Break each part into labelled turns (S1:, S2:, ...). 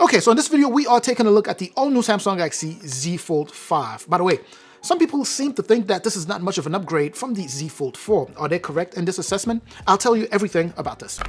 S1: Okay, so in this video, we are taking a look at the all-new Samsung Galaxy Z Fold 5. By the way, some people seem to think that this is not much of an upgrade from the Z Fold 4. Are they correct in this assessment? I'll tell you everything about this.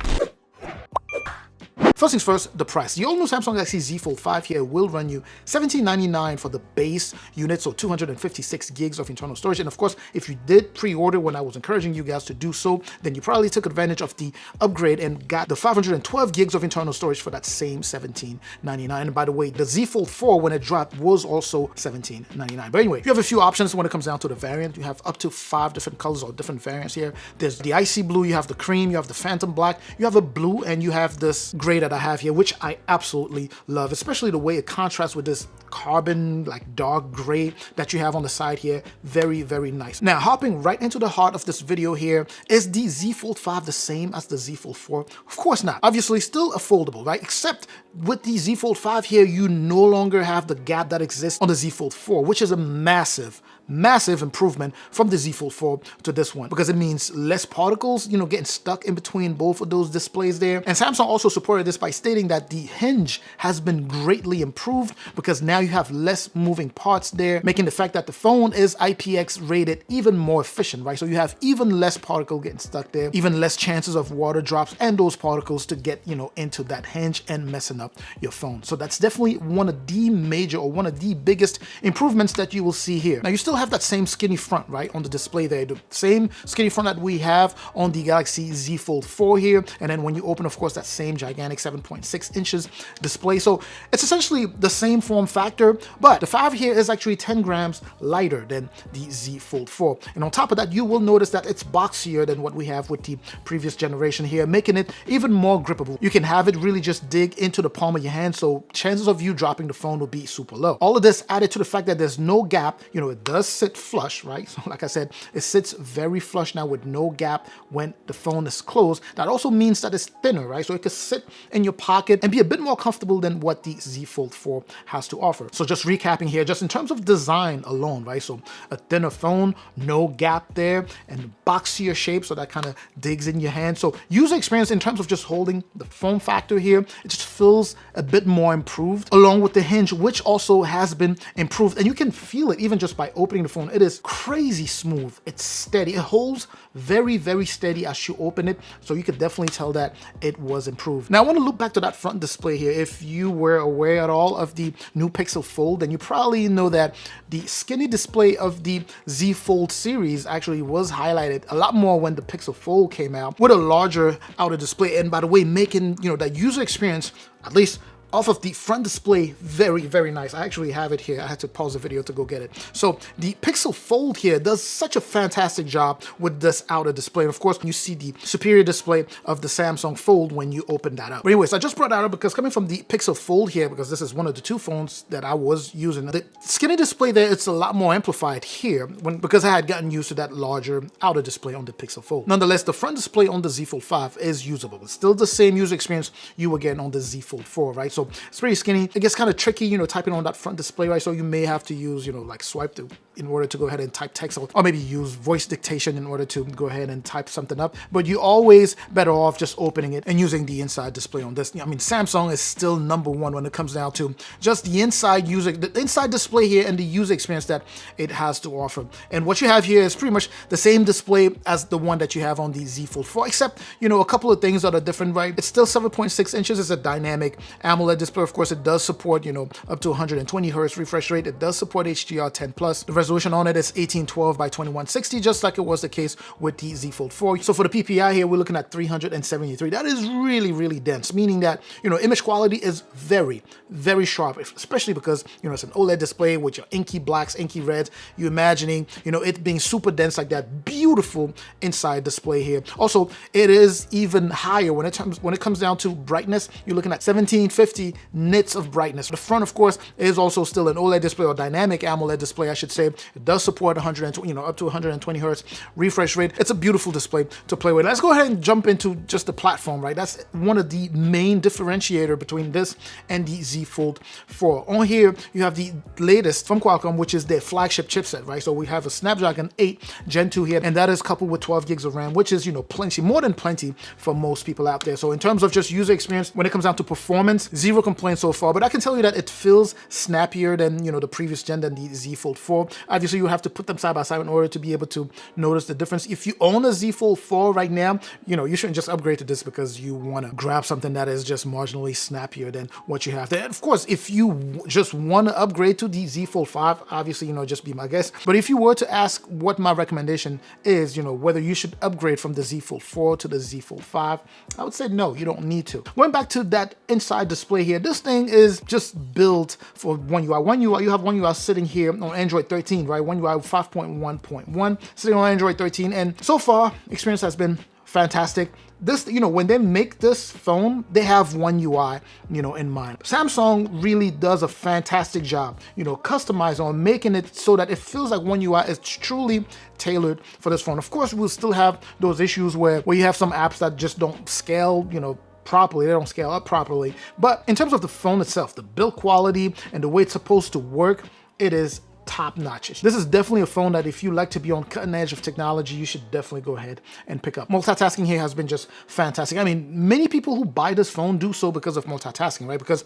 S1: First things first, the price. The all-new Samsung Galaxy Z Fold 5 here will run you $1799 for the base unit, so 256 gigs of internal storage. And of course, if you did pre-order when I was encouraging you guys to do so, then you probably took advantage of the upgrade and got the 512 gigs of internal storage for that same $1799. And by the way, the Z Fold 4, when it dropped, was also $1799. But anyway, you have a few options when it comes down to the variant. You have up to 5 different colors or different variants here. There's the icy blue, you have the cream, you have the phantom black, you have a blue, and you have this gray that I have here, which I absolutely love, especially the way it contrasts with this carbon, like dark gray that you have on the side here. Very, very nice. Now, hopping right into the heart of this video here, is the Z Fold 5 the same as the Z Fold 4? Of course not. Obviously, still a foldable, right? Except with the Z Fold 5 here, you no longer have the gap that exists on the Z Fold 4, which is a massive improvement from the Z Fold 4 to this one, because it means less particles, getting stuck in between both of those displays there. And Samsung also supported this by stating that the hinge has been greatly improved because now you have less moving parts there, making the fact that the phone is IPX rated even more efficient, right? So you have even less particle getting stuck there, even less chances of water drops and those particles to get, into that hinge and messing up your phone. So that's definitely one of the major or one of the biggest improvements that you will see here. Now, you still have that same skinny front, right, on the display there, the same skinny front that we have on the Galaxy Z Fold 4 here. And then when you open, of course, that same gigantic 7.6 inches display. So it's essentially the same form factor, but the 5 here is actually 10 grams lighter than the Z Fold 4. And on top of that, you will notice that it's boxier than what we have with the previous generation here, making it even more grippable. You can have it really just dig into the palm of your hand, so chances of you dropping the phone will be super low. All of this added to the fact that there's no gap. It does sit flush, right? So like I said, it sits very flush now with no gap when the phone is closed. That also means that it's thinner, right? So it could sit in your pocket and be a bit more comfortable than what the Z Fold 4 has to offer. So just recapping here, just in terms of design alone, right? So a thinner phone, no gap there, and boxier shape, so that kind of digs in your hand. So user experience in terms of just holding the form factor here, it just feels a bit more improved, along with the hinge, which also has been improved. And you can feel it even just by opening the phone. It is crazy smooth. It's steady. It holds very, very steady as you open it. So you could definitely tell that it was improved. Now, I want to look back to that front display here. If you were aware at all of the new Pixel Fold, then you probably know that the skinny display of the Z Fold series actually was highlighted a lot more when the Pixel Fold came out with a larger outer display. And by the way, making, that user experience, at least off of the front display, very, very nice. I actually have it here. I had to pause the video to go get it. So the Pixel Fold here does such a fantastic job with this outer display. And of course, you see the superior display of the Samsung Fold when you open that up. But anyways, I just brought that up because coming from the Pixel Fold here, because this is one of the 2 phones that I was using, the skinny display there, it's a lot more amplified here because I had gotten used to that larger outer display on the Pixel Fold. Nonetheless, the front display on the Z Fold 5 is usable. It's still the same user experience you were getting on the Z Fold 4, right? So it's pretty skinny. It gets kind of tricky, typing on that front display, right? So you may have to use, like swipe in order to go ahead and type text, or maybe use voice dictation in order to go ahead and type something up. But you're always better off just opening it and using the inside display on this. I mean, Samsung is still #1 when it comes down to just the inside display here and the user experience that it has to offer. And what you have here is pretty much the same display as the one that you have on the Z Fold 4, except, a couple of things that are different, right? It's still 7.6 inches. It's a dynamic AMOLED display. Of course, it does support, up to 120 hertz refresh rate. It does support HDR10+. The resolution on it is 1812 by 2160, just like it was the case with the Z Fold 4. So for the PPI here, we're looking at 373. That is really, really dense, meaning that, image quality is very, very sharp, especially because, it's an OLED display with your inky blacks, inky reds. You're imagining, it being super dense like that. Beautiful inside display here. Also, it is even higher when it comes down to brightness. You're looking at 1750 nits of brightness. The front, of course, is also still an OLED display, or dynamic AMOLED display, I should say. It does support 120, up to 120 hertz refresh rate. It's a beautiful display to play with. Let's go ahead and jump into just the platform, right? That's one of the main differentiator between this and the Z Fold 4. On here, you have the latest from Qualcomm, which is their flagship chipset, right? So we have a Snapdragon 8 Gen 2 here, and that is coupled with 12 gigs of RAM, which is, plenty, more than plenty for most people out there. So in terms of just user experience, when it comes down to performance, zero complaints so far, but I can tell you that it feels snappier than, you know, the previous gen, than the Z Fold 4. Obviously, you have to put them side by side in order to be able to notice the difference. If you own a Z Fold 4 right now, you know, you shouldn't just upgrade to this because you want to grab something that is just marginally snappier than what you have there. And of course, if you just want to upgrade to the Z Fold 5, obviously, you know, just be my guest. But if you were to ask what my recommendation is, you know, whether you should upgrade from the Z Fold 4 to the Z Fold 5, I would say no, you don't need to. Going back to that inside display here, this thing is just built for One UI. One UI, you have One UI sitting here on Android 13, right? One UI 5.1.1 sitting on Android 13, and so far, experience has been fantastic. This, you know, when they make this phone, they have One UI, you know, in mind. Samsung really does a fantastic job, you know, customizing on making it so that it feels like One UI is truly tailored for this phone. Of course, we'll still have those issues where you have some apps that just don't scale, you know, properly. They don't scale up properly. But in terms of the phone itself, the build quality and the way it's supposed to work, it is top notch. This is definitely a phone that if you like to be on cutting edge of technology, you should definitely go ahead and pick up. Multitasking here has been just fantastic. I mean, many people who buy this phone do so because of multitasking, right? Because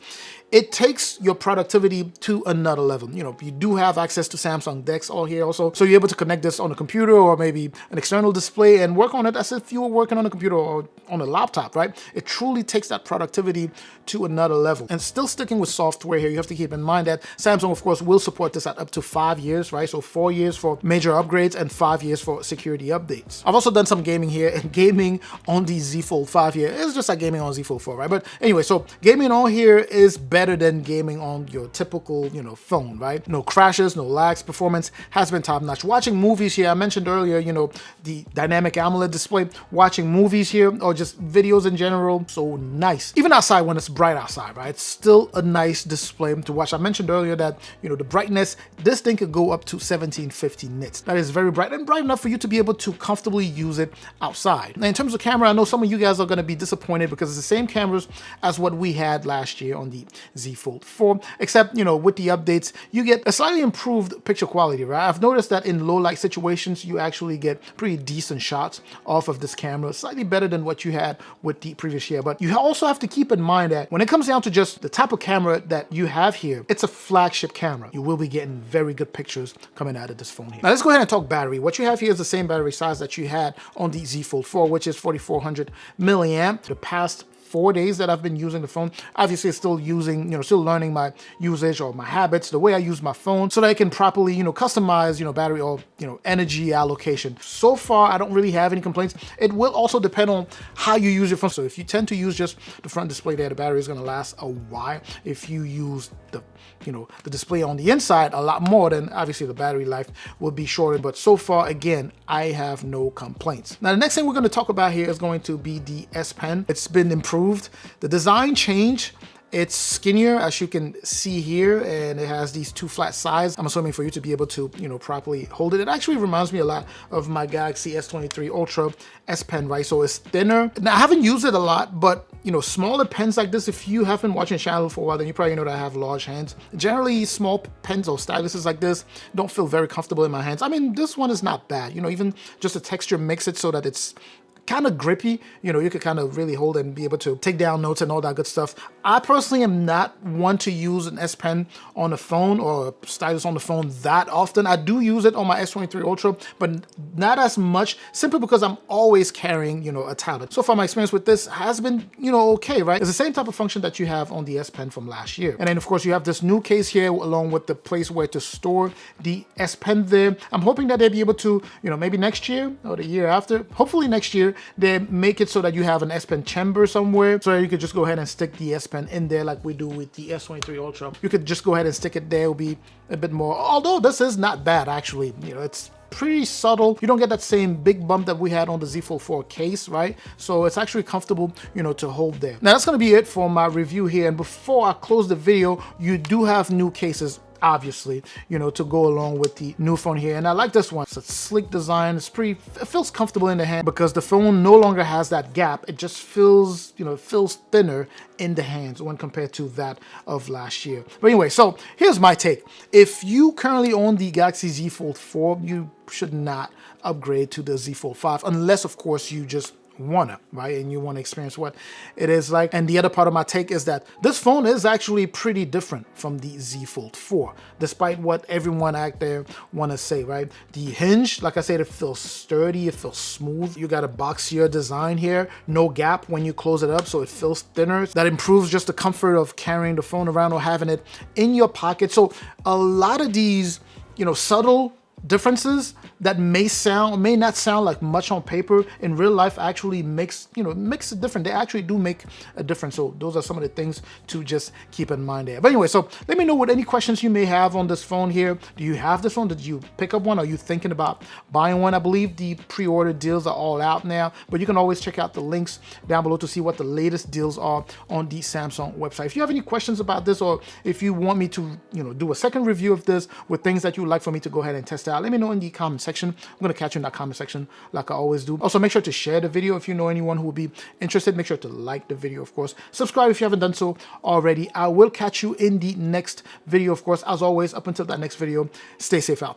S1: it takes your productivity to another level. You know, you do have access to Samsung DeX all here also, so you're able to connect this on a computer or maybe an external display and work on it as if you were working on a computer or on a laptop, right? It truly takes that productivity to another level. And still sticking with software here, you have to keep in mind that Samsung, of course, will support this at up to 5 years, right? So 4 years for major upgrades and 5 years for security updates. I've also done some gaming here, and gaming on the Z Fold 5 here is just like gaming on Z Fold 4, right? But anyway, so gaming on here is better than gaming on your typical, you know, phone, right? No crashes, no lags, performance has been top notch. Watching movies here, I mentioned earlier, you know, the dynamic AMOLED display, watching movies here or just videos in general, so nice. Even outside when it's bright outside, right? It's still a nice display to watch. I mentioned earlier that, you know, the brightness, this thing could go up to 1750 nits. That is very bright and bright enough for you to be able to comfortably use it outside. Now, in terms of camera, I know some of you guys are going to be disappointed because it's the same cameras as what we had last year on the Z Fold 4, except, you know, with the updates, you get a slightly improved picture quality, right? I've noticed that in low light situations, you actually get pretty decent shots off of this camera, slightly better than what you had with the previous year. But you also have to keep in mind that when it comes down to just the type of camera that you have here, it's a flagship camera. You will be getting very good pictures coming out of this phone here. Now let's go ahead and talk battery. What you have here is the same battery size that you had on the Z Fold 4, which is 4400 milliamp. The past 4 days that I've been using the phone, obviously it's still using, you know, still learning my usage or my habits, the way I use my phone, so that I can properly, you know, customize, you know, battery or, you know, energy allocation. So far, I don't really have any complaints. It will also depend on how you use your phone. So if you tend to use just the front display there, the battery is going to last a while. If you use the, you know, the display on the inside a lot more, then obviously the battery life will be shorter. But so far, again, I have no complaints. Now, the next thing we're going to talk about here is going to be the S Pen. It's been improved. The design change, it's skinnier, as you can see here, and it has these two flat sides. I'm assuming for you to be able to, you know, properly hold it. It actually reminds me a lot of my Galaxy S23 Ultra S Pen, right? So it's thinner. Now, I haven't used it a lot, but, you know, smaller pens like this, if you haven't watched the channel for a while, then you probably know that I have large hands. Generally, small pens or styluses like this don't feel very comfortable in my hands. I mean, this one is not bad. You know, even just the texture makes it so that it's kind of grippy, you know, you could kind of really hold it and be able to take down notes and all that good stuff. I personally am not one to use an S Pen on the phone or a stylus on the phone that often. I do use it on my S23 Ultra, but not as much, simply because I'm always carrying, you know, a tablet. So far, my experience with this has been, you know, okay, right? It's the same type of function that you have on the S Pen from last year. And then, of course, you have this new case here along with the place where to store the S Pen there. I'm hoping that they'll be able to, you know, maybe next year or the year after, hopefully next year, they make it so that you have an S Pen chamber somewhere, so that you could just go ahead and stick the S Pen in there like we do with the S23 Ultra. You could just go ahead and stick it there. It'll be a bit more, although this is not bad actually. You know, it's pretty subtle. You don't get that same big bump that we had on the Z Fold 4 case, right? So it's actually comfortable, you know, to hold there. Now that's gonna be it for my review here. And before I close the video, you do have new cases, obviously, you know, to go along with the new phone here. And I like this one. It's a sleek design. It feels comfortable in the hand because the phone no longer has that gap. It just feels, you know, it feels thinner in the hands when compared to that of last year. But anyway, so here's my take. If you currently own the Galaxy Z Fold 4, you should not upgrade to the Z Fold 5 unless, of course, you just wanna, right? And you want to experience what it is like. And the other part of my take is that this phone is actually pretty different from the Z Fold 4, despite what everyone out there want to say, right? The hinge, like I said, it feels sturdy, it feels smooth. You got a boxier design here, no gap when you close it up, so it feels thinner. That improves just the comfort of carrying the phone around or having it in your pocket. So a lot of these, subtle differences that may not sound like much on paper, in real life actually makes a difference. They actually do make a difference. So those are some of the things to just keep in mind there. But anyway, so let me know what any questions you may have on this phone here. Do you have this phone? Did you pick up one? Are you thinking about buying one? I believe the pre-order deals are all out now, but you can always check out the links down below to see what the latest deals are on the Samsung website. If you have any questions about this, or if you want me to do a second review of this with things that you would like for me to go ahead and test out, let me know in the comment section. I'm going to catch you in that comment section like I always do. Also, make sure to share the video if you know anyone who would be interested. Make sure to like the video, of course. Subscribe if you haven't done so already. I will catch you in the next video, of course. As always, up until that next video, stay safe out there.